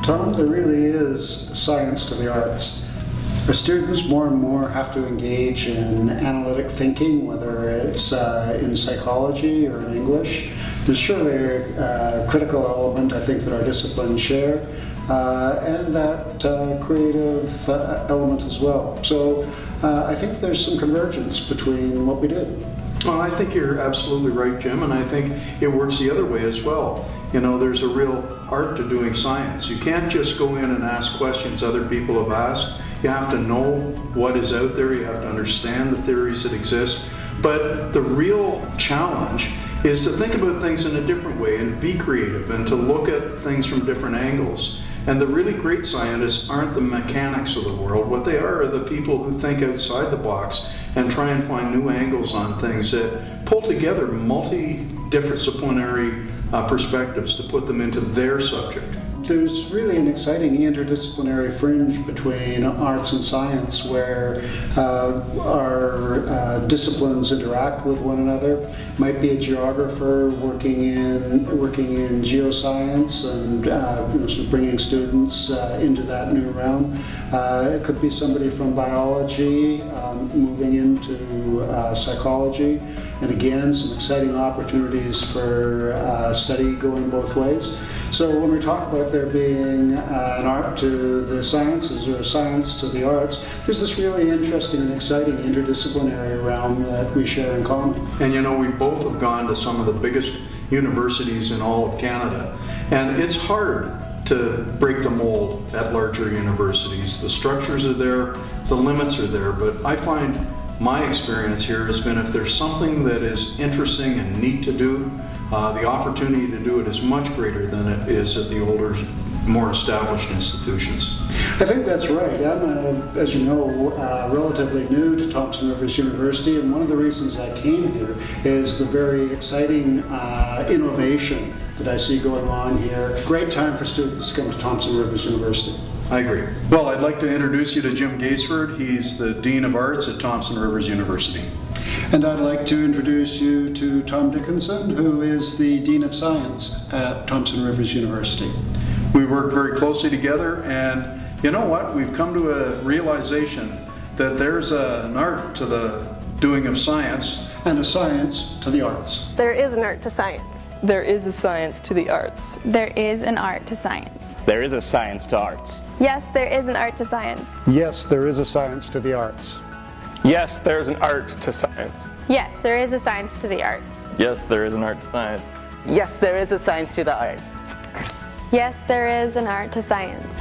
Tom, there really is science to the arts. Our students more and more have to engage in analytic thinking, whether it's in psychology or in English. There's surely a critical element, I think, that our disciplines share, and that creative element as well. So I think there's some convergence between what we do. Well, I think you're absolutely right, Jim, and I think it works the other way as well. You know, there's a real art to doing science. You can't just go in and ask questions other people have asked. You have to know what is out there. You have to understand the theories that exist. But the real challenge is to think about things in a different way and be creative and to look at things from different angles. And the really great scientists aren't the mechanics of the world. What they are the people who think outside the box and try and find new angles on things that pull together multi-disciplinary perspectives to put them into their subject. There's really an exciting interdisciplinary fringe between arts and science where our disciplines interact with one another. Might be a geographer working in geoscience and sort of bringing students into that new realm. It could be somebody from biology moving into psychology. And again, some exciting opportunities for study going both ways. So when we talk about there being an art to the sciences or a science to the arts, there's this really interesting and exciting interdisciplinary realm that we share in common. And you know, we both have gone to some of the biggest universities in all of Canada. And it's hard to break the mold at larger universities. The structures are there, the limits are there, but I find my experience here has been if there's something that is interesting and neat to do, the opportunity to do it is much greater than it is at the older, more established institutions. I think that's right. I'm, as you know, relatively new to Thompson Rivers University, and one of the reasons I came here is the very exciting innovation that I see going on here. Great time for students to come to Thompson Rivers University. I agree. Well, I'd like to introduce you to Jim Gaisford. He's the Dean of Arts at Thompson Rivers University. And I'd like to introduce you to Tom Dickinson, who is the Dean of Science at Thompson Rivers University. We work very closely together, and you know what? We've come to a realization that there's an art to the doing of science. And a science to the arts. There is an art to science. There is a science to the arts. There is an art to science. There is a science to arts. Yes, there is an art to science. Yes, there is a science to the arts. Yes, there is an art to science. Yes, there is a science to the arts. Yes, there is an art to science. Yes, there is a science to the arts. Yes, there is an art to science.